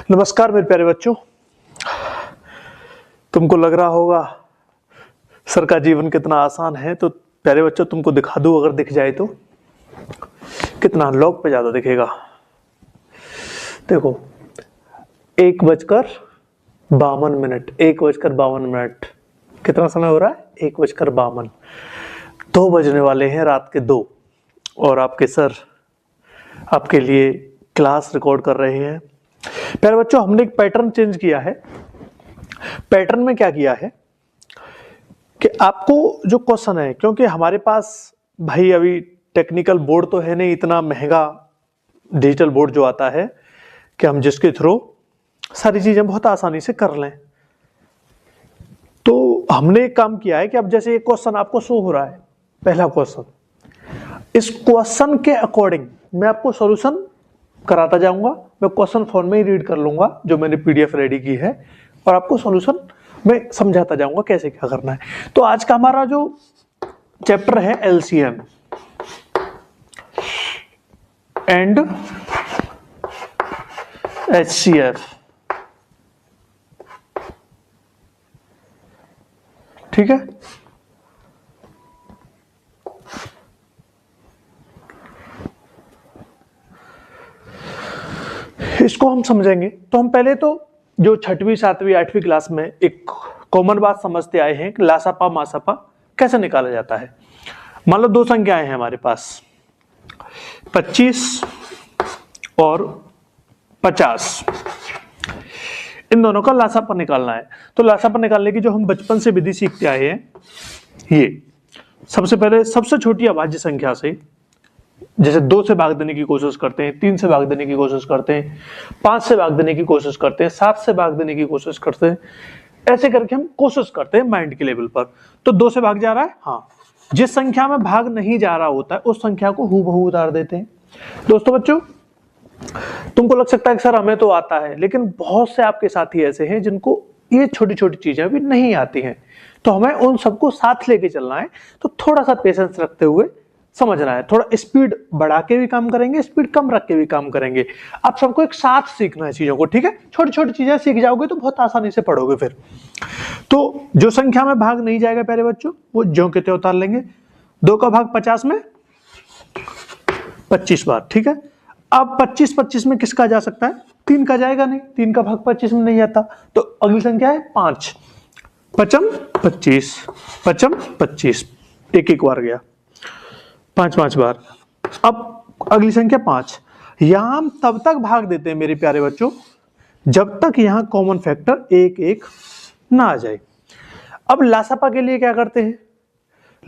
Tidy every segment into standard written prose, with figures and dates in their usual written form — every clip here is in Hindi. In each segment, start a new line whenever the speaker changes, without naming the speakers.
नमस्कार मेरे प्यारे बच्चों। तुमको लग रहा होगा सर का जीवन कितना आसान है, तो प्यारे बच्चों तुमको दिखा दूं, अगर दिख जाए तो कितना लॉग पे ज्यादा दिखेगा। देखो 1:52, 1:52, कितना समय हो रहा है? 1:52। 2 बजने वाले हैं, रात के 2, और आपके सर आपके लिए क्लास रिकॉर्ड कर रहे हैं। प्यारे बच्चों, हमने एक पैटर्न चेंज किया है। पैटर्न में क्या किया है कि आपको जो क्वेश्चन है, क्योंकि हमारे पास भाई अभी टेक्निकल बोर्ड तो है नहीं, इतना महंगा डिजिटल बोर्ड जो आता है कि हम जिसके थ्रू सारी चीजें बहुत आसानी से कर लें। तो हमने एक काम किया है कि अब जैसे एक क्वेश्चन आपको शो हो रहा है, पहला क्वेश्चन, इस क्वेश्चन के अकॉर्डिंग मैं आपको सॉल्यूशन कराता जाऊंगा। मैं क्वेश्चन फॉर्म में ही रीड कर लूंगा जो मैंने पीडीएफ रेडी की है, और आपको सॉल्यूशन मैं समझाता जाऊंगा कैसे क्या करना है। तो आज का हमारा जो चैप्टर है एलसीएम एंड एचसीएफ, ठीक है। इसको हम समझेंगे तो हम पहले तो जो 6वीं 7वीं 8वीं क्लास में एक कॉमन बात समझते आए हैं कि लासापा मासापा कैसे निकाला जाता है। मान लो 2 संख्याएं हैं हमारे पास, 25 और 50। इन दोनों का लासापा निकालना है। तो लासापा निकालने की जो हम बचपन से विधि सीखते आए हैं, ये सबसे पहले सबसे छोटी अभाज्य संख्या से, जैसे 2 से भाग देने की कोशिश करते हैं, 3 से भाग देने की कोशिश करते हैं, 5 से भाग देने की कोशिश करते हैं, 7 से भाग देने की कोशिश करते हैं, ऐसे करके हम कोशिश करते हैं माइंड के लेवल पर। तो 2 से भाग जा रहा है, हाँ, जिस संख्या में भाग नहीं जा रहा होता है उस संख्या को हूबहू उतार देते हैं। दोस्तों बच्चों, तुमको लग सकता है कि सर हमें तो आता है, लेकिन बहुत से आपके साथी ऐसे हैं जिनको ये छोटी छोटी चीजें भी नहीं आती हैं। तो हमें उन सबको साथ लेके चलना है। तो थोड़ा सा पेशेंस रखते हुए समझना है, थोड़ा स्पीड बढ़ा के भी काम करेंगे, स्पीड कम रख के भी काम करेंगे। आप सबको एक साथ सीखना है चीजों को, ठीक है। छोटी छोटी चीजें सीख जाओगे तो बहुत आसानी से पढ़ोगे फिर। तो जो संख्या में भाग नहीं जाएगा प्यारे बच्चों, वो ज्यों के त्यों उतार लेंगे। 2 का भाग 50 में 25 बार, ठीक है। अब 25 में किसका जा सकता है? 3 का जाएगा नहीं, 3 का भाग 25 में नहीं आता। तो अगली संख्या है 5, 5 25, 5 25, एक बार गया 5 बार। अब अगली संख्या 5। यहां हम तब तक भाग देते हैं मेरे प्यारे बच्चों जब तक यहां कॉमन फैक्टर 1 1 ना आ जाए। अब लासापा के लिए क्या करते हैं?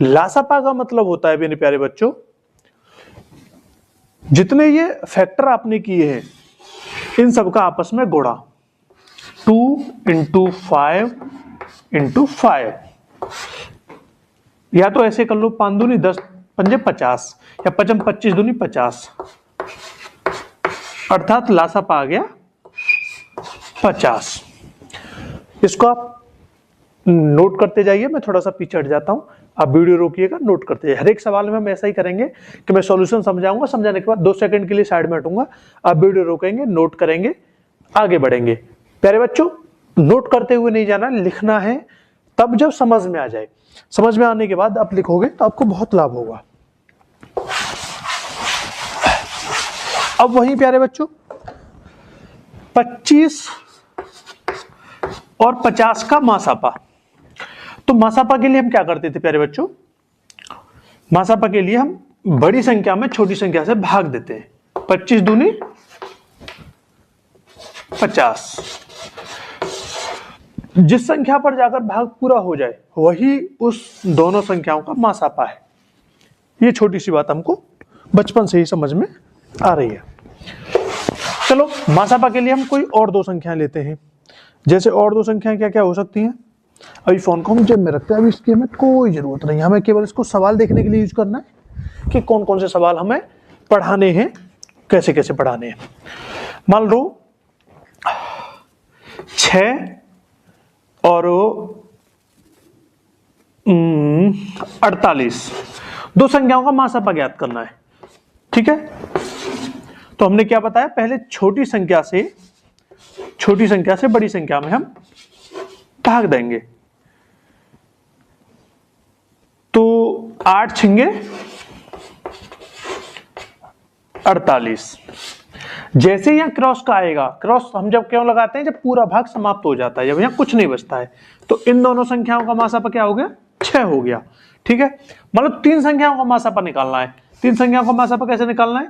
लासापा का मतलब होता है मेरे प्यारे बच्चों, जितने ये फैक्टर आपने किए हैं इन सबका आपस में गुणा, 2 × 5 × 5, या तो ऐसे कर लो, 5 दूनी 10, 5 50, या 5 25 दूनी 50, अर्थात लासापा आ गया 50। इसको आप नोट करते जाइए, मैं थोड़ा सा पीछे हट जाता हूं, आप वीडियो रोकिएगा, नोट करते जाइए। हर एक सवाल में हम ऐसा ही करेंगे कि मैं सॉल्यूशन समझाऊंगा, समझाने के बाद 2 सेकंड के लिए साइड में हटूंगा, आप वीडियो रोकेंगे, नोट करेंगे, आगे बढ़ेंगे। प्यारे बच्चों, नोट करते हुए नहीं जाना, लिखना है, तब जब समझ में आ जाए। समझ में आने के बाद आप लिखोगे तो आपको बहुत लाभ होगा। अब वहीं प्यारे बच्चों 25 और 50 का मासापा। तो मासापा के लिए हम क्या करते थे प्यारे बच्चों? मासापा के लिए हम बड़ी संख्या में छोटी संख्या से भाग देते हैं। 25 दूनी 50। जिस संख्या पर जाकर भाग पूरा हो जाए वही उस दोनों संख्याओं का मासापा है। ये छोटी सी बात हमको बचपन से ही समझ में आ रही है। चलो मासापा के लिए हम कोई और 2 संख्याएं लेते हैं। जैसे और 2 संख्याएं क्या क्या हो सकती हैं? अभी फोन को हम जेब में रखते हैं, अभी इसकी हमें कोई जरूरत नहीं, हमें केवल इसको सवाल देखने के लिए यूज करना है कि कौन कौन से सवाल हमें पढ़ाने हैं, कैसे कैसे पढ़ाने हैं। मान लो 6 और 48, 2 संख्याओं का मासापा ज्ञात करना है, ठीक है। तो हमने क्या बताया, पहले छोटी संख्या से छोटी संख्या से बड़ी संख्या में हम भाग देंगे। तो 8 छिंगे 48। जैसे यहां क्रॉस का आएगा, क्रॉस हम जब क्यों लगाते हैं, जब पूरा भाग समाप्त हो जाता है, जब यहां कुछ नहीं बचता है, तो इन दोनों संख्याओं का मासापा क्या हो गया, 6 हो गया। ठीक है, मतलब 3 संख्याओं का मासापा निकालना है। 3 संख्याओं का मासापा कैसे निकालना है,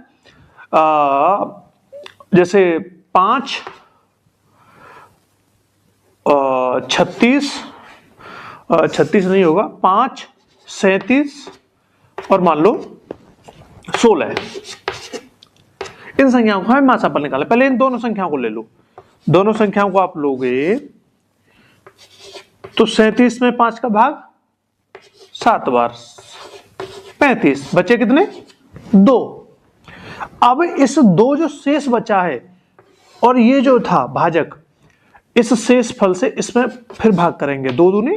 जैसे 5 36 नहीं होगा, 5 37 और मान लो 16। इन संख्याओं को हमें मासापा निकालना। पहले इन दोनों संख्याओं को ले लो, दोनों संख्याओं को आप लोगे तो 37 में 5 का भाग 7 बार 35, बचे कितने, 2। अब इस 2 जो शेष बचा है और ये जो था भाजक, इस शेष फल से इसमें फिर भाग करेंगे, 2 दूनी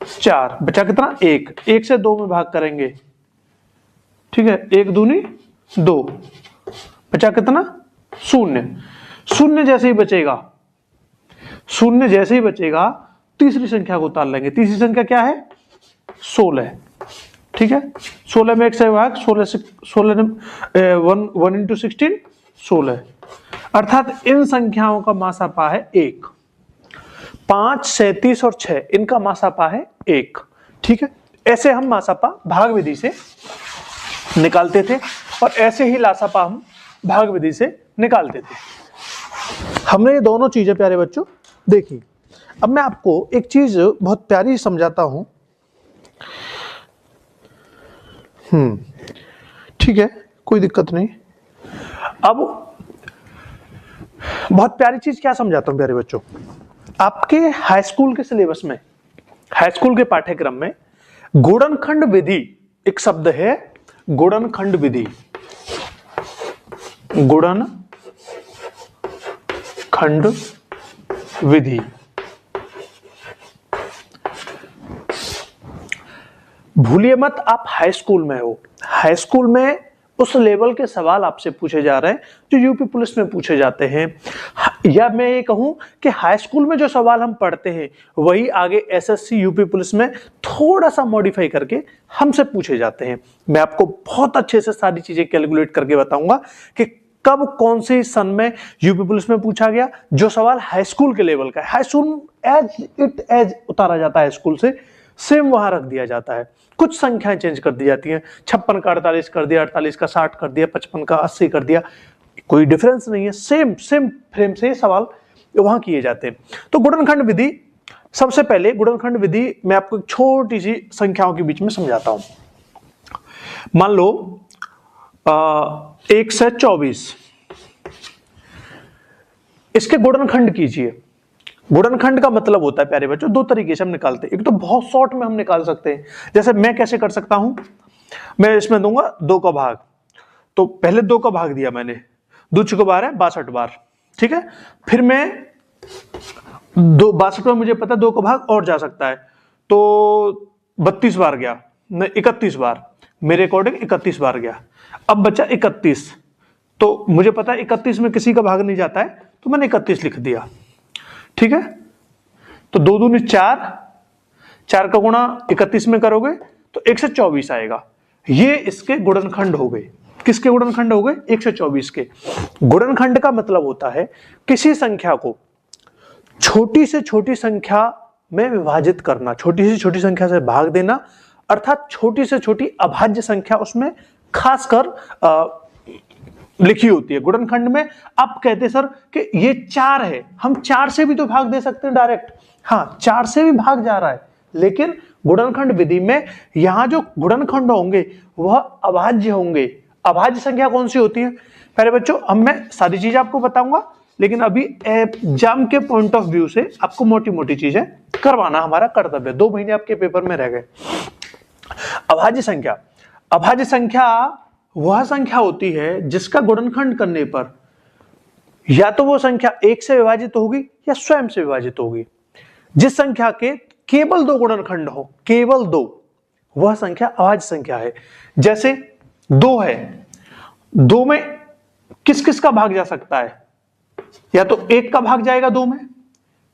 4, बचा कितना, 1। 1 से 2 में भाग करेंगे, ठीक है, 1 दूनी 2, बचा कितना, 0। 0 जैसे ही बचेगा, 0 जैसे ही बचेगा, तीसरी संख्या को उतार लेंगे। तीसरी संख्या क्या है, 16। ठीक है, 16 में 1 से भाग, 16 से 16 1 इंटू 16 16, अर्थात इन संख्याओं का मासापा है 1। 5 37 और 6 इनका मासापा है 1। ठीक है, ऐसे हम मासापा भाग विधि से निकालते थे और ऐसे ही लासापा हम भाग विधि से निकालते थे। हमने ये दोनों चीजें प्यारे बच्चों देखी। अब मैं आपको एक चीज बहुत प्यारी समझाता हूं। ठीक है, कोई दिक्कत नहीं। अब बहुत प्यारी चीज क्या समझाता हूं प्यारे बच्चों, आपके हाई स्कूल के सिलेबस में, हाई स्कूल के पाठ्यक्रम में गुणनखंड विधि एक शब्द है, गुणनखंड विधि, गुणनखंड विधि। भूलिए मत आप हाई स्कूल में हो, हाई स्कूल में उस लेवल के सवाल आपसे पूछे जा रहे हैं जो यूपी पुलिस में पूछे जाते हैं, या मैं ये कहूं कि हाई स्कूल में जो सवाल हम पढ़ते हैं वही आगे एसएससी यूपी पुलिस में थोड़ा सा मॉडिफाई करके हमसे पूछे जाते हैं। मैं आपको बहुत अच्छे से सारी चीजें कैलकुलेट करके बताऊंगा कि कब कौन से सन में यूपी पुलिस में पूछा गया, जो सवाल हाई स्कूल के लेवल का है, हाई स्कूल एज उतारा जाता है स्कूल से, सेम वहां रख दिया जाता है। कुछ संख्याएं चेंज कर दी जाती हैं, 56 का 48 कर दिया, 48 का 60 कर दिया, 55 का 80 कर दिया, कोई डिफरेंस नहीं है, सेम फ्रेम से सवाल वहां किए जाते हैं। तो गुणनखंड विधि, सबसे पहले गुणनखंड विधि मैं आपको एक छोटी सी संख्याओं के बीच में समझाता हूं। मान लो 1 से 24, इसके गुणनखंड कीजिए। गुणनखंड का मतलब होता है प्यारे बच्चों, 2 तरीके से हम निकालते हैं। एक तो बहुत शॉर्ट में हम निकाल सकते हैं, जैसे मैं कैसे कर सकता हूं, मैं इसमें दूंगा 2 का भाग, तो पहले 2 का भाग दिया मैंने, 2 चुके बार है 62 बार, ठीक है, फिर मैं 62 में मुझे पता 2 का भाग और जा सकता है, तो 32 बार गया, 31 बार, मेरे अकॉर्डिंग 31 बार गया। अब बचा 31, तो मुझे पता है 31 में किसी का भाग नहीं जाता है, तो मैंने 31 लिख दिया। ठीक है, तो 2 दूनी 4, 4 का गुणा 31 में करोगे तो 124 आएगा। ये इसके गुणनखंड हो गए। किसके गुणनखंड हो गए, 124 के। गुणनखंड का मतलब होता है किसी संख्या को छोटी से छोटी संख्या में विभाजित करना, छोटी से छोटी संख्या से भाग देना, अर्थात छोटी से छोटी अभाज्य संख्या उसमें खासकर लिखी होती है। गुणनखंड में आप कहते सर कि ये 4 है, हम 4 से भी तो भाग दे सकते हैं डायरेक्ट, हाँ 4 से भी भाग जा रहा है, लेकिन गुणनखंड विधि में यहां जो गुणनखंड होंगे वह अभाज्य होंगे। अभाज्य संख्या कौन सी होती है प्यारे बच्चों, अब मैं सारी चीजें आपको बताऊंगा, लेकिन अभी एग्जाम के पॉइंट ऑफ व्यू से आपको मोटी मोटी चीजें करवाना हमारा कर्तव्य। 2 महीने आपके पेपर में रह गए। अभाज्य संख्या, अभाज्य संख्या वह संख्या होती है जिसका गुणनखंड करने पर या तो वो संख्या 1 से विभाजित होगी या स्वयं से विभाजित होगी। जिस संख्या के केवल 2 गुणनखंड हो, केवल 2, वह संख्या अभाज्य संख्या है। जैसे 2 है, 2 में किस किस का भाग जा सकता है, या तो 1 का भाग जाएगा 2 में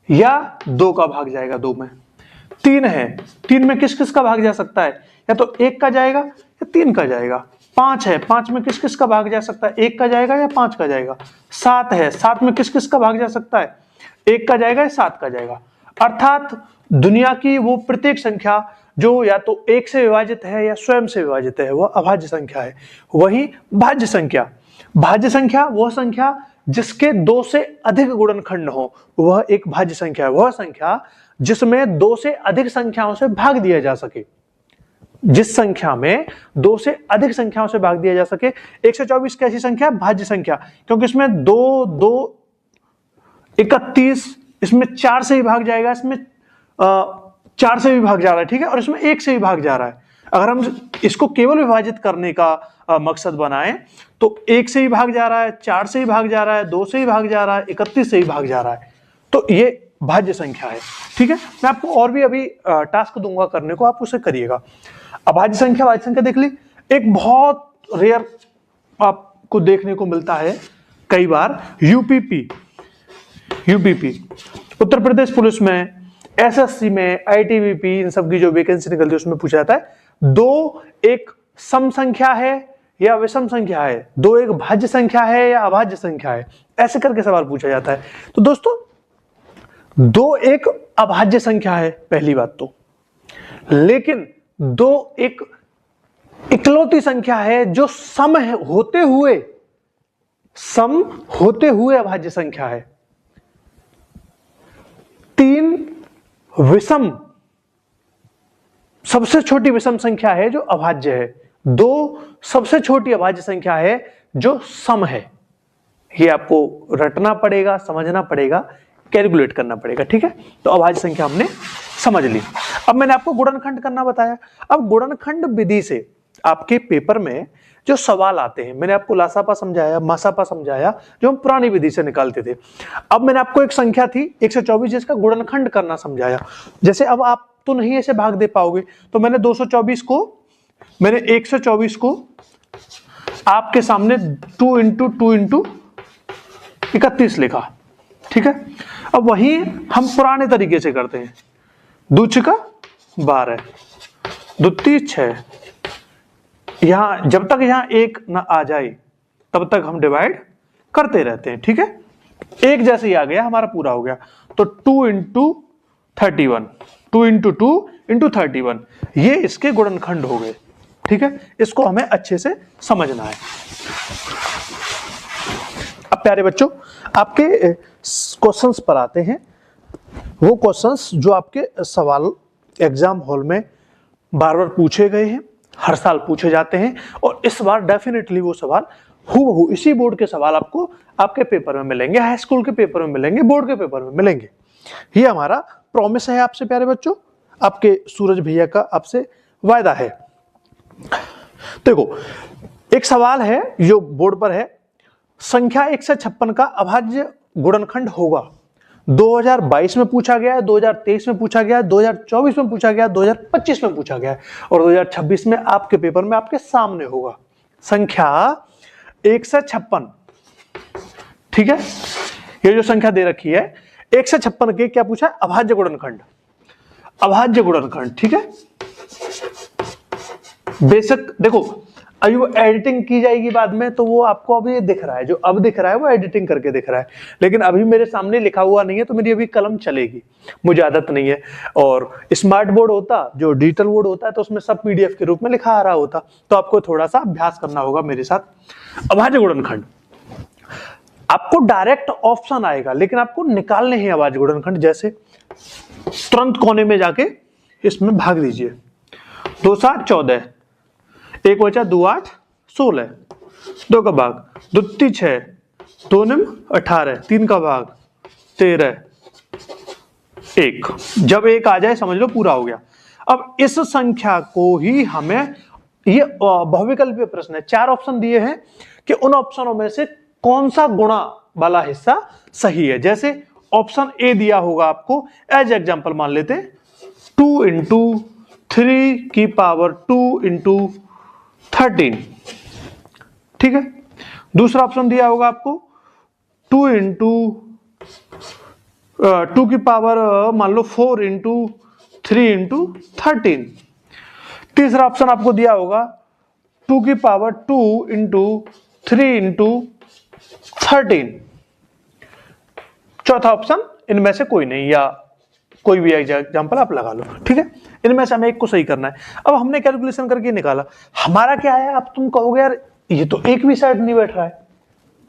या 2 का भाग जाएगा 2 में। 3 है, 3 में किस किस का भाग जा सकता है, या तो 1 का जाएगा या 3 का जाएगा। 5 है, 5 में किस किस का भाग जा सकता है, 1 का जाएगा या 5 का जाएगा। 7 है, 7 में किस किस का भाग जा सकता है, 1 का जाएगा या 7 का जाएगा। अर्थात दुनिया की वो प्रत्येक संख्या जो या तो 1 से विभाजित है या स्वयं से विभाजित है, वह अभाज्य संख्या है। वही भाज्य संख्या, भाज्य संख्या वह संख्या जिसके 2 से अधिक गुणनखंड हो, वह एक भाज्य संख्या है। वह संख्या जिसमें 2 से अधिक संख्याओं से भाग दिया जा सके, जिस संख्या में 2 से अधिक संख्याओं से भाग दिया जा सके। 124 कैसी संख्या, भाज्य संख्या, क्योंकि इसमें 2 2 31, इसमें 4 से ही भाग जाएगा, इसमें 4 से भी भाग जा रहा है, ठीक है, और इसमें 1 से भी भाग जा रहा है। अगर हम इसको केवल विभाजित करने का मकसद बनाएं तो 1 से ही भाग जा रहा है, 4 से ही भाग जा रहा है, 2 से ही भाग जा रहा है, 31 से ही भाग जा रहा है, तो ये भाज्य संख्या है, ठीक है। मैं आपको और भी अभी टास्क दूंगा करने को, आप उसे करिएगा। अभाज्य संख्या, भाज्य संख्या देख ली। एक बहुत रेयर आपको देखने को मिलता है कई बार, यूपीपी। उत्तर प्रदेश पुलिस में, एसएससी में, आईटीबीपी, इन सब की जो वैकेंसी निकलती है उसमें पूछा जाता है 2 एक सम संख्या है या विषम संख्या है, 2 एक भाज्य संख्या है या अभाज्य संख्या है, ऐसे करके सवाल पूछा जाता है। तो दोस्तों 2 एक अभाज्य संख्या है पहली बात तो, लेकिन 2 एक इकलौती संख्या है जो सम होते हुए अभाज्य संख्या है। 3 विषम, सबसे छोटी विषम संख्या है जो अभाज्य है। 2 सबसे छोटी अभाज्य संख्या है जो सम है। ये आपको रटना पड़ेगा, समझना पड़ेगा, कैलकुलेट करना पड़ेगा, ठीक है। तो अभाज्य संख्या हमने समझ ली। अब मैंने आपको गुणनखंड करना बताया। अब गुणनखंड विधि से आपके पेपर में जो सवाल आते हैं, मैंने आपको लासापा समझाया, मासापा समझाया, जो हम पुरानी विधि से निकालते थे। अब मैंने आपको एक संख्या थी 124 जिसका गुणनखंड करना समझाया। जैसे अब आप तो नहीं ऐसे भाग दे पाओगे, तो मैंने 124 को आपके सामने 2 × 2 × 31 लिखा, ठीक है। अब वही हम पुराने तरीके से करते हैं। 2 × 12, 2 × 6, यहां जब तक यहां 1 ना आ जाए तब तक हम डिवाइड करते रहते हैं, ठीक है। 1 जैसे ही आ गया हमारा पूरा हो गया। तो 2 × 31, 2 × 2 × 31, ये इसके गुणनखंड हो गए, ठीक है। इसको हमें अच्छे से समझना है। अब प्यारे बच्चों आपके क्वेश्चंस पर आते हैं। वो क्वेश्चंस जो आपके सवाल एग्जाम हॉल में बार बार पूछे गए हैं, हर साल पूछे जाते हैं, और इस बार डेफिनेटली वो सवाल हूबहू इसी बोर्ड के सवाल आपको आपके पेपर में मिलेंगे, हाई स्कूल के पेपर में मिलेंगे, बोर्ड के पेपर में मिलेंगे। ये हमारा प्रॉमिस है आपसे प्यारे बच्चों, आपके सूरज भैया का आपसे वायदा है। देखो एक सवाल है जो बोर्ड पर है, संख्या 1 से 56 का अभाज्य गुणनखंड होगा। 2022 में पूछा गया है, 2023 में पूछा गया है, 2024 में पूछा गया है, 2025 में पूछा गया है, और 2026 में आपके पेपर में आपके सामने होगा। संख्या 1 से 56, ठीक है। ये जो संख्या दे रखी है 1 से 56 के क्या पूछा है, अभाज्य गुणनखंड, अभाज्य गुणनखंड, ठीक है। बेशक देखो अभी वो एडिटिंग की जाएगी बाद में, तो वो आपको अभी दिख रहा है, जो अब दिख रहा है वो एडिटिंग करके दिख रहा है, लेकिन अभी मेरे सामने लिखा हुआ नहीं है, तो मेरी अभी कलम चलेगी, मुझे आदत नहीं है। और स्मार्ट बोर्ड होता, जो डिजिटल बोर्ड होता है, तो उसमें सब पीडीएफ के रूप में लिखा आ रहा होता, तो आपको थोड़ा सा अभ्यास करना होगा मेरे साथ। अभाज्य गुणनखंड आपको डायरेक्ट ऑप्शन आएगा, लेकिन आपको निकालने हैं अभाज्य गुणनखंड। जैसे तुरंत कोने में जाके इसमें भाग दीजिए। 2 × 7 14, 1 बचा 2 × 8 16, 2 का भाग 2 × 6, 2 × 18, 3 का भाग 13, 1। जब 1 आ जाए समझ लो पूरा हो गया। अब इस संख्या को ही हमें, ये बहुविकल्पीय प्रश्न है, 4 ऑप्शन दिए हैं कि उन ऑप्शनों में से कौन सा गुणा वाला हिस्सा सही है। जैसे ऑप्शन ए दिया होगा आपको, एज एग्जांपल मान लेते 2 × 3⁻2 × 13, ठीक है। दूसरा ऑप्शन दिया होगा आपको 2 इंटू 2 की पावर मान लो 4 इंटू 3 इंटू 13। तीसरा ऑप्शन आपको दिया होगा 2 की पावर 2 इंटू 3 इंटू 13। चौथा ऑप्शन इनमें से कोई नहीं, या कोई भी एग्जाम्पल आप लगा लो, ठीक है। इनमें से हमें एक को सही करना है। अब हमने कैलकुलेशन करके निकाला, हमारा क्या है। अब तुम कहोगे यार ये तो एक भी साइड नहीं बैठ रहा है,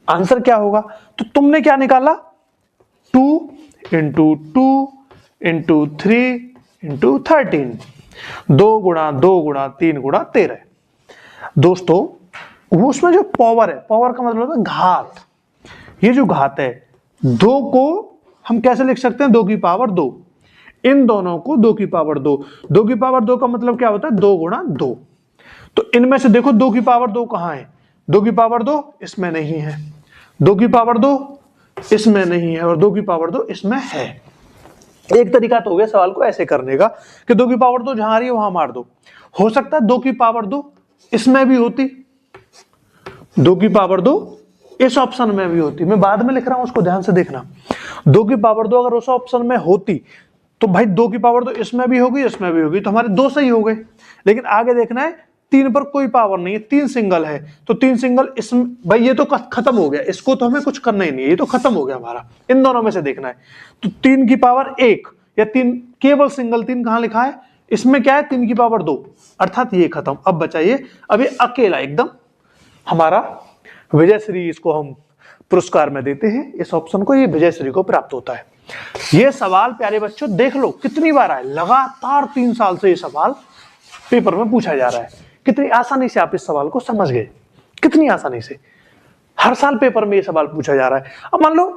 आंसर क्या होगा। तो तुमने क्या निकाला, 2 इंटू 2 इंटू 3 इंटू 13, 2 गुणा 2 गुणा 3 गुणा 13। दोस्तों वो उसमें जो पावर है, पावर का मतलब है घात। ये जो घात है 2 को हम कैसे लिख सकते हैं, 2 की पावर 2। इन दोनों को 2 की पावर 2। 2 की पावर 2 का मतलब क्या होता है, 2 गुणा 2। तो इनमें से देखो 2 की पावर 2 कहां है, 2 की पावर 2 इसमें नहीं है, 2 की पावर 2 इसमें नहीं है, और 2 की पावर 2 इसमें है। एक तरीका तो हो गया सवाल को ऐसे करने का कि 2 की पावर 2 जहां आ रही है वहां मार दो। हो सकता है 2 की पावर 2 इसमें भी होती, 2 की पावर 2 इस ऑप्शन में भी होती। मैं बाद में लिख रहा हूं, उसको ध्यान से देखना। 2 की पावर 2 अगर उस ऑप्शन में होती तो भाई 2 की पावर 2 इसमें भी होगी इसमें भी होगी, तो हमारे 2 सही हो गए। लेकिन आगे देखना है 3 पर कोई पावर नहीं है, 3 सिंगल है, तो 3 सिंगल इसमें, भाई ये तो खत्म हो गया, इसको तो हमें कुछ करना ही नहीं है, ये तो खत्म हो गया हमारा। इन दोनों में से देखना है, तो 3 की पावर 1 या 3, केवल सिंगल 3 कहां लिखा है, इसमें क्या है 3 की पावर 2, अर्थात ये खत्म। अब बचाइए, अब ये अकेला एकदम हमारा विजयश्री, इसको हम पुरस्कार में देते हैं इस ऑप्शन को, ये विजयश्री को प्राप्त होता है। ये सवाल प्यारे बच्चों देख लो कितनी बार आए, लगातार 3 साल से ये सवाल पेपर में पूछा जा रहा है। कितनी आसानी से आप इस सवाल को समझ गए, कितनी आसानी से हर साल पेपर में ये सवाल पूछा जा रहा है। अब मान लो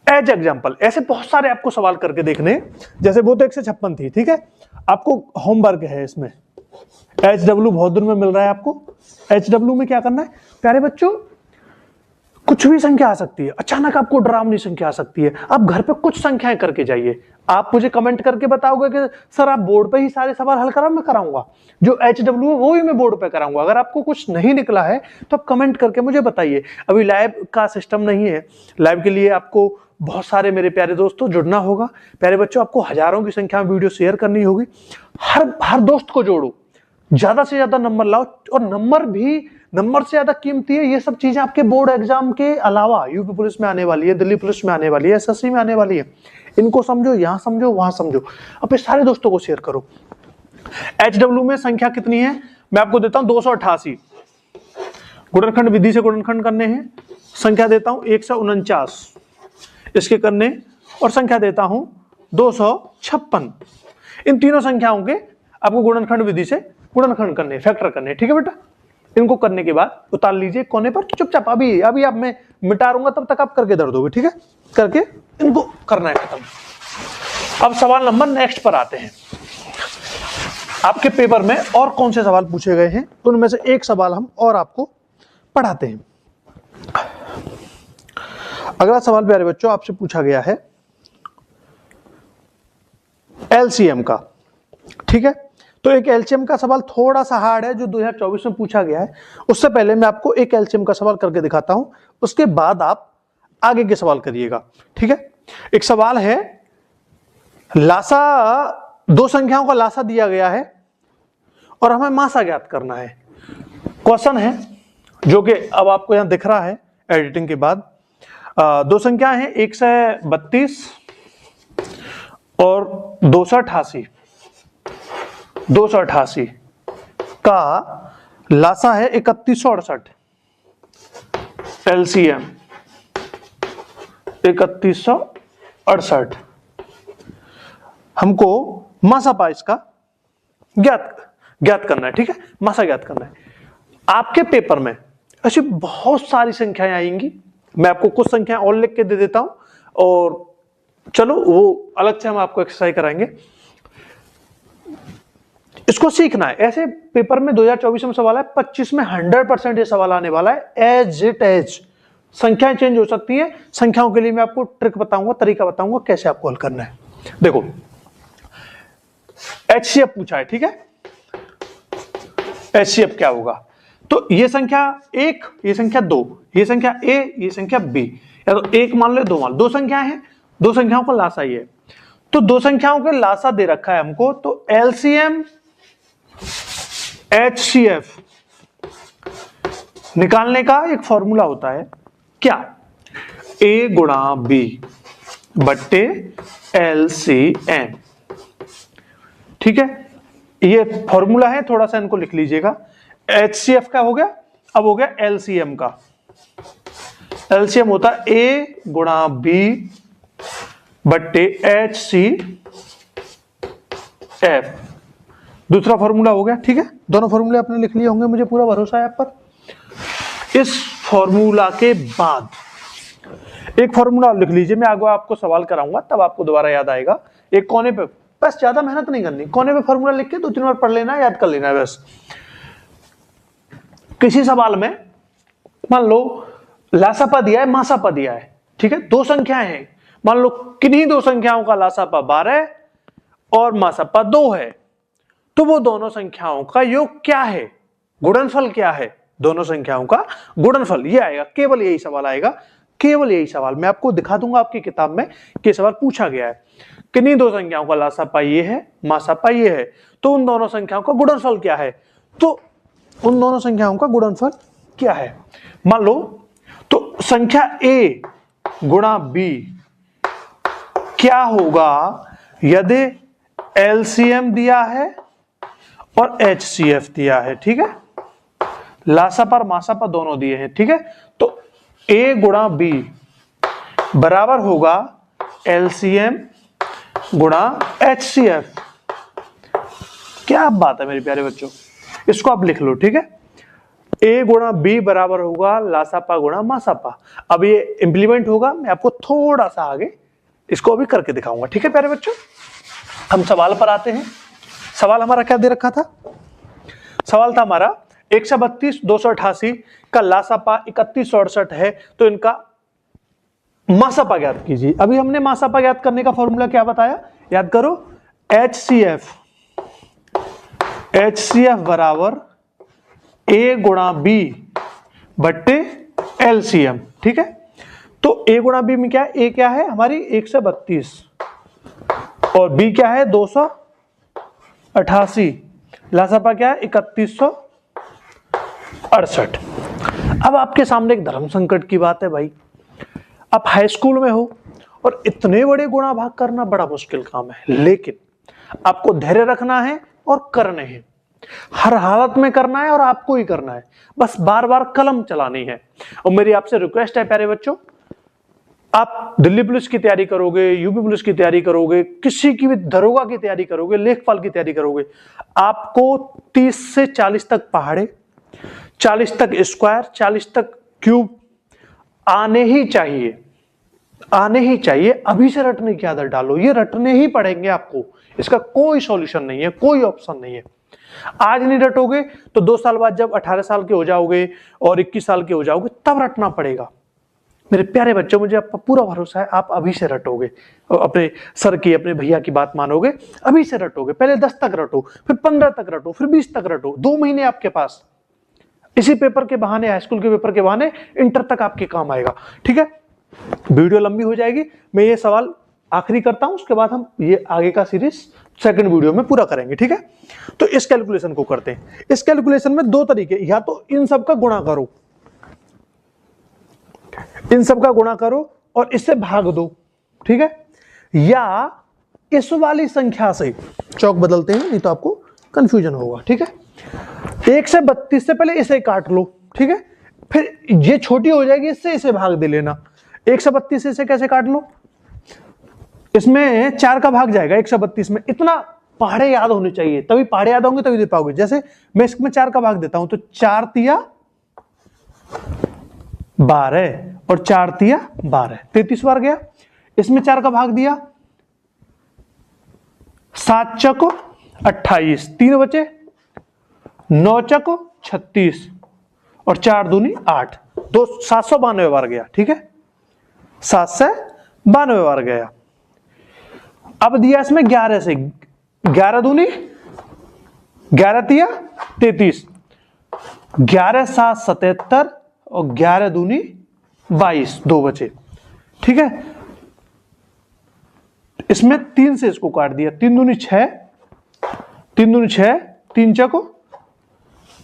एज एग्जाम्पल ऐसे बहुत सारे आपको सवाल करके देखने, जैसे वो तो 1 से 56 थी, ठीक है। आपको होमवर्क है इसमें, HW बहुत दूर में मिल रहा है आपको। HW में क्या करना है प्यारे बच्चों, कुछ भी संख्या आ सकती है, अचानक आपको डरावनी संख्या आ सकती है, आप घर पे कुछ संख्याएं करके जाइए। आप मुझे कमेंट करके बताओगे कि सर आप बोर्ड पे ही सारे सवाल हल कराओ, मैं कराऊंगा। जो HW है वो ही मैं बोर्ड पे कराऊंगा। अगर आपको कुछ नहीं निकला है तो आप कमेंट करके मुझे बताइए। अभी लाइव का सिस्टम नहीं है, लाइव के लिए आपको बहुत सारे मेरे प्यारे दोस्तों जुड़ना होगा। प्यारे बच्चों आपको हजारों की संख्या में वीडियो शेयर करनी होगी, हर दोस्त को जोड़ो, ज्यादा से ज्यादा नंबर लाओ, और नंबर भी नंबर से ज्यादा कीमती है। ये सब चीजें आपके बोर्ड एग्जाम के अलावा यूपी पुलिस में आने वाली है, दिल्ली पुलिस में आने वाली है, SSC में आने वाली है। इनको समझो, यहां समझो, वहां समझो, अपने सारे दोस्तों को शेयर करो। HW में संख्या कितनी है मैं आपको देता हूं 288। गुणनखंड विधि से गुणनखंड करने हैं, संख्या देता हूं 149 इसके करने, और संख्या देता हूं 256। इन तीनों संख्याओं के आपको गुणनखंड विधि से गुणनखंड करने, फैक्टर करने, ठीक है बेटा। इनको करने के बाद उतार लीजिए कोने पर चुपचाप। अभी आप मैं मिटा दूंगा तब तक आप करके दर्द दोगे, ठीक है। करके इनको करना है खत्म। अब सवाल नंबर नेक्स्ट पर आते हैं। आपके पेपर में और कौन से सवाल पूछे गए हैं, उनमें से एक सवाल हम और आपको पढ़ाते हैं। अगला सवाल प्यारे बच्चों आपसे पूछा गया है LCM का, ठीक है। तो एक LCM का सवाल थोड़ा सा हार्ड है जो 2024 में पूछा गया है। उससे पहले मैं आपको एक LCM का सवाल करके दिखाता हूं, उसके बाद आप आगे के सवाल करिएगा, ठीक है। एक सवाल है, लासा, 2 संख्याओं का लासा दिया गया है और हमें मासा ज्ञात करना है। क्वेश्चन है जो कि अब आपको यहां दिख रहा है एडिटिंग के बाद। 2 संख्या है 132 और 288। 288 का लासा है 3168। LCM 3168। हमको मासा इसका ज्ञात करना है, ठीक है। मासा ज्ञात करना है। आपके पेपर में ऐसी बहुत सारी संख्याएं आएंगी, मैं आपको कुछ संख्याएं और लिख के दे देता हूं, और चलो वो अलग से हम आपको एक्सरसाइज कराएंगे। इसको सीखना है। ऐसे पेपर में 2024 में सवाल है, 25 में 100% ये सवाल आने वाला है। एज इट एज संख्याएं चेंज हो सकती है। संख्याओं के लिए मैं आपको ट्रिक बताऊंगा, तरीका बताऊंगा कैसे आपको हल करना है। देखो HCF पूछा है, ठीक है। HCF क्या होगा, तो ये संख्या 1, ये संख्या 2, ये संख्या A, ये संख्या B, या तो एक मान लो, दो मान लो, दो संख्याएं हैं, दो संख्याओं का लासा ये है। तो दो संख्याओं के लासा दे रखा है हमको, तो एलसीएम एचसीएफ निकालने का एक फॉर्मूला होता है क्या, ए गुणा बी बट्टे एलसीएम। ठीक है, ये फॉर्मूला है, थोड़ा सा इनको लिख लीजिएगा। एचसीएफ का हो गया, अब हो गया एलसीएम का। एलसीएम होता है ए गुणा बी बट्टे एच सी एफ। दूसरा फॉर्मूला हो गया। ठीक है, दोनों फॉर्मूले आपने लिख लिए होंगे, मुझे पूरा भरोसा है आप पर। इस फॉर्मूला के बाद एक फॉर्मूला लिख लीजिए, मैं आगे आपको सवाल कराऊंगा तब आपको दोबारा याद आएगा। एक कोने पे, बस ज्यादा मेहनत नहीं करनी, कोने पे फॉर्मूला लिख के 2-3 बार पढ़ लेना, याद कर लेना है बस। किसी सवाल में मान लो लासापा दिया है, मासापा दिया है, ठीक है, दो संख्याएं हैं, मान लो किन्हीं दो संख्याओं का लासापा 12 और मासापा 2 है, तो वो दोनों संख्याओं का योग क्या है, गुणनफल क्या है, दोनों संख्याओं का गुणनफल, ये आएगा, केवल यही सवाल आएगा, केवल यही सवाल। मैं आपको दिखा दूंगा आपकी किताब में कि सवाल पूछा गया है, किन्हीं दो संख्याओं का लासापा ये है, मासापा ये है, तो उन दोनों संख्याओं का गुणनफल क्या है, तो उन दोनों संख्याओं का गुणनफल क्या है। मान लो तो संख्या ए गुणा बी क्या होगा यदि एलसीएम दिया है और एचसीएफ दिया है। ठीक है, लासापा और मासापा दोनों दिए हैं। ठीक है, तो ए गुणा बी बराबर होगा एलसीएम गुणा एचसीएफ। क्या बात है मेरे प्यारे बच्चों, इसको आप लिख लो। ठीक है, ए गुणा बी बराबर होगा लासापा गुणा मासापा। अब ये इंप्लीमेंट होगा, मैं आपको थोड़ा सा आगे इसको अभी करके दिखाऊंगा। ठीक है प्यारे बच्चों, हम सवाल पर आते हैं। सवाल हमारा क्या दे रखा था, सवाल था हमारा 132 288 का लासापा 3168 है, तो इनका मासापा ज्ञात कीजिए। अभी हमने मासापा ज्ञात करने का फॉर्मूला क्या बताया, याद करो, एचसीएफ बराबर ए गुणा बी बट्टे एलसीएम। ठीक है, तो ए गुणा बी में क्या है, ए क्या है हमारी 132 और बी क्या है 288, लासापा क्या है 3168। अब आपके सामने एक धर्म संकट की बात है भाई, आप हाई स्कूल में हो और इतने बड़े गुणा भाग करना बड़ा मुश्किल काम है, लेकिन आपको धैर्य रखना है और करने हैं, हर हालत में करना है और आपको ही करना है, बस बार बार कलम चलानी है। और मेरी आपसे रिक्वेस्ट है प्यारे बच्चों, आप दिल्ली पुलिस की तैयारी करोगे, यूपी पुलिस की तैयारी करोगे, किसी की भी दरोगा की तैयारी करोगे, लेखपाल की तैयारी करोगे, आपको 30 से 40 तक पहाड़े, 40 तक स्क्वायर, 40 तक क्यूब आने ही चाहिए, आने ही चाहिए। अभी से रटने की आदत डालो, ये रटने ही पड़ेंगे आपको, इसका कोई सॉल्यूशन नहीं है, कोई ऑप्शन नहीं है। आज नहीं रटोगे तो 2 साल बाद जब 18 साल के हो जाओगे और 21 साल के हो जाओगे तब रटना पड़ेगा। मेरे प्यारे बच्चों, मुझे आपका पूरा भरोसा है, आप अभी से रटोगे, अपने सर की, अपने भैया की बात मानोगे, अभी से रटोगे। पहले 10 तक रटो, फिर 15 तक रटो, फिर 20 तक रटो, 2 महीने आपके पास, इसी पेपर के बहाने, हाई स्कूल के पेपर के बहाने इंटर तक आपके काम आएगा। ठीक है, वीडियो लंबी हो जाएगी, मैं ये सवाल आखिरी करता हूं, उसके बाद हम ये आगे का सीरीज सेकंड वीडियो में पूरा करेंगे। ठीक है, तो इस कैलकुलेशन को करते हैं। इस कैलकुलेशन में 2 तरीके, या तो इन सब का गुणा करो, इन सब का गुणा करो और इससे भाग दो, ठीक है, या इस वाली संख्या से चौक बदलते हैं, नहीं तो आपको कंफ्यूजन होगा। ठीक है, 1 से 32 से पहले इसे काट लो, ठीक है, फिर ये छोटी हो जाएगी, इससे इसे भाग दे लेना। 1 से 32 से इसे कैसे काट लो, इसमें 4 का भाग जाएगा 132 में, इतना पहाड़े याद होने चाहिए, तभी पहाड़े याद होंगे तभी दे पाओगे। जैसे मैं इसमें 4 का भाग देता हूं, तो 4 तिया 12 और 4 तिया 12, 33 बार गया। इसमें 4 का भाग दिया, 7 चको 28, 3 बचे, 9 चको 36 और 4 दूनी 8, 792 बार गया। ठीक है, 792 बार गया। अब दिया इसमें 11 से, 11 दूनी 11 तिया 33, 11 7 77 और 11 दूनी 22, 2 बचे। ठीक है, इसमें 3 से इसको काट दिया, 3 दूनी 6, 3 दूनी 6, 3 चौको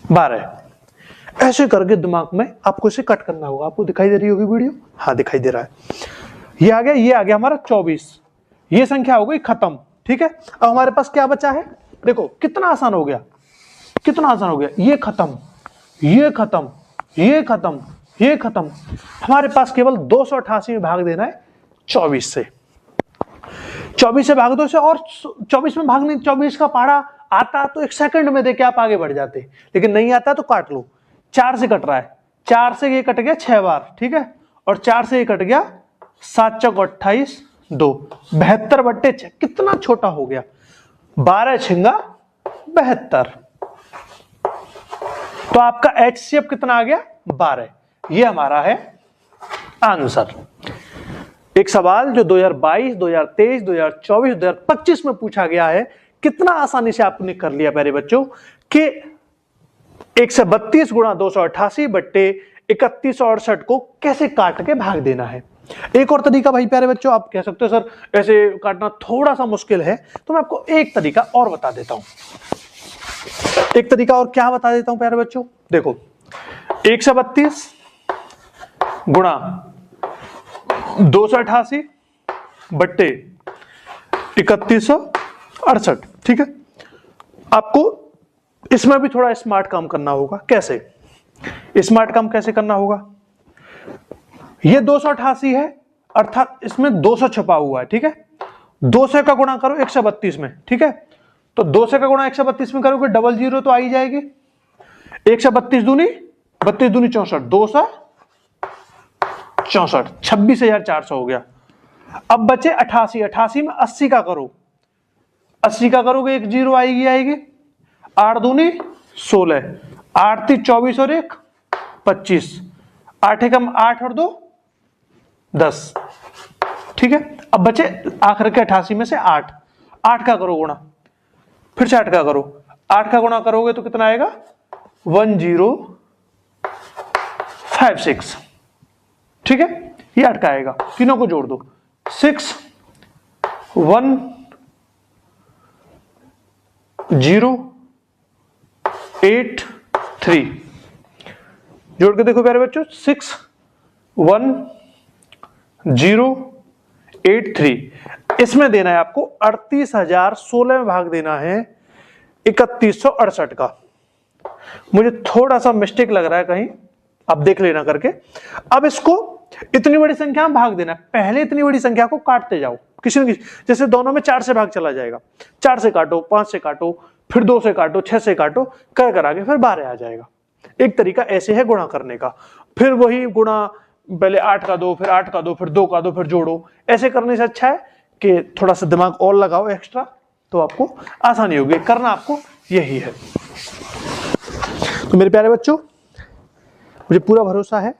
12। ऐसे करके दिमाग में आपको इसे कट करना होगा। आपको दिखाई दे रही होगी वीडियो? हाँ दिखाई दे रहा है। ये आ गया हमारा 24। ये संख्या हो गई खत्म। ठीक है, अब हमारे पास क्या बचा है? देखो कितना आसान हो गया, कितना आसान हो गया। ये खत्म, ये खत्म, ये खत्म, ये खत्म। हमारे पास केवल 288 में भाग देना है 24 से। 24 से भाग दो से, और 24 में भागने, 24 का पहाड़ा आता तो 1 सेकंड में देके आप आगे बढ़ जाते, लेकिन नहीं आता तो काट लो। 4 से कट रहा है, 4 से ये कट गया 6 बार। ठीक है, और 4 से ये कट गया 7 चौक 28, 2, 72/6। कितना छोटा हो गया, 12 छिंगा 72। तो आपका HCF कितना आ गया? 12। ये हमारा है आंसर। एक सवाल जो 2022, 2023, 2024, 2025 में पूछा गया है, कितना आसानी से आपने कर लिया प्यारे बच्चों कि 132 गुणा 288 बट्टे 3168 को कैसे काट के भाग देना है। एक और तरीका भाई प्यारे बच्चों, आप कह सकते हो सर ऐसे काटना थोड़ा सा मुश्किल है, तो मैं आपको एक तरीका और बता देता हूं। एक तरीका और क्या बता देता हूं प्यारे बच्चों, देखो 132 गुणा 288 बट्टे 3168। ठीक है, आपको इसमें भी थोड़ा स्मार्ट काम करना होगा। कैसे स्मार्ट काम कैसे करना होगा? ये 288 है, अर्थात इसमें 200 छुपा हुआ है। ठीक है, 200 का गुणा करो 132 में। ठीक है, तो 200 का गुणा 132 में करोगे, डबल जीरो तो आ ही जाएगी। 132 दूनी 32 दूनी 64, 264, 26,400 हो गया। अब बचे 88, 88 में 80 का करो, 80 का करोगे 1 जीरो आएगी। 8 दूनी 16, 8 3 24 और 1 25, 8 एकम 8 और 2 10। ठीक है, अब बचे आखिर के 88 में से 8, 8 का करो गुणा, फिर से 8 का करो, 8 का गुणा करोगे तो कितना आएगा? 1056। ठीक है, ये 8 का आएगा, तीनों को जोड़ दो, 6 1 0 8 3। जोड़ के देखो प्यारे बच्चों, 6 1 0 8 3। इसमें देना है आपको 38,016 में भाग देना है 3168 का। मुझे थोड़ा सा मिस्टेक लग रहा है कहीं, आप देख लेना करके। अब इसको इतनी बड़ी संख्या में भाग देना है। पहले इतनी बड़ी संख्या को काटते जाओ किसी न किसी, जैसे दोनों में 4 से भाग चला जाएगा, 4 से काटो, 5 से काटो, फिर 2 से काटो, 6 से काटो, कर आगे फिर 12 आ जाएगा। एक तरीका ऐसे है गुणा करने का। फिर वही गुणा, पहले 8 का दो, फिर 8 का दो, फिर 2 का दो, फिर जोड़ो। ऐसे करने से अच्छा है कि थोड़ा सा दिमाग और लगाओ एक्स्ट्रा, तो आपको आसानी होगी। करना आपको यही है। तो मेरे प्यारे बच्चों, मुझे पूरा भरोसा है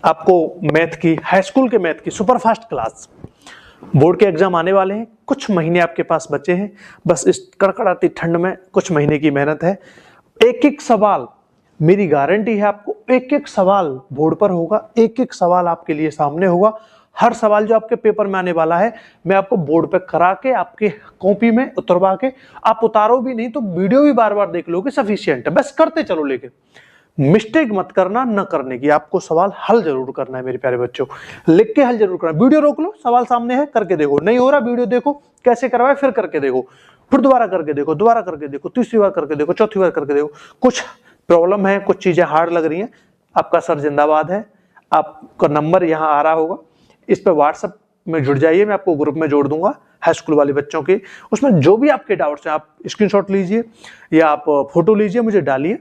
आपको मैथ की, हाई स्कूल के मैथ की सुपरफास्ट क्लास, बोर्ड के एग्जाम आने वाले हैं, कुछ महीने आपके पास बचे हैं। बस इस कड़कड़ाती ठंड में कुछ महीने की मेहनत है। एक एक सवाल, मेरी गारंटी है आपको एक एक सवाल बोर्ड पर होगा, एक एक सवाल आपके लिए सामने होगा। हर सवाल जो आपके पेपर में आने वाला है, मैं आपको बोर्ड पे करा के, आपके कॉपी में उतरवा के, आप उतारो भी नहीं तो वीडियो भी बार बार देख लोगे, सफिशिएंट है। बस करते चलो, लेकिन मिस्टेक मत करना, न करने की। आपको सवाल हल जरूर करना है मेरे प्यारे बच्चों, लिख के हल जरूर करना। वीडियो रोक लो, सवाल सामने है, करके देखो। नहीं हो रहा, वीडियो देखो कैसे करवाए, फिर करके देखो, फिर दोबारा करके देखो, दोबारा करके देखो, तीसरी बार करके देखो, चौथी बार करके देखो। कुछ प्रॉब्लम है, कुछ चीजें हार्ड लग रही हैं, आपका सर जिंदाबाद है। आपका नंबर यहाँ आ रहा होगा, इस पर व्हाट्सएप में जुड़ जाइए, मैं आपको ग्रुप में जोड़ दूंगा हाई स्कूल वाले बच्चों के। उसमें जो भी आपके डाउट्स हैं, आप स्क्रीनशॉट लीजिए या आप फोटो लीजिए, मुझे डालिए,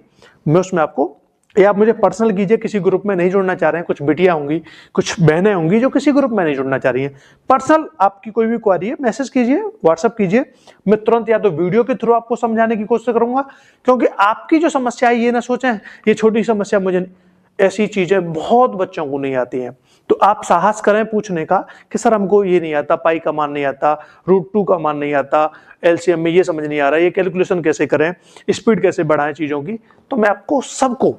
मैं उसमें आपको, या आप मुझे पर्सनल कीजिए। किसी ग्रुप में नहीं जुड़ना चाह रहे हैं, कुछ बिटिया होंगी, कुछ बहनें होंगी जो किसी ग्रुप में नहीं जुड़ना चाह रही हैं, पर्सनल आपकी कोई भी क्वेरी है, मैसेज कीजिए, व्हाट्सएप कीजिए। मैं तुरंत या तो वीडियो के थ्रू आपको समझाने की कोशिश करूंगा, क्योंकि आपकी जो समस्या है, ये ना सोचें ये छोटी समस्या, मुझे ऐसी चीजें बहुत बच्चों को नहीं आती हैं। तो आप साहस करें पूछने का कि सर हमको ये नहीं आता, पाई का मान नहीं आता, √2 का मान नहीं आता, LCM में ये समझ नहीं आ रहा, ये कैलकुलेशन कैसे करें, स्पीड कैसे बढ़ाएं चीज़ों की। तो मैं आपको सबको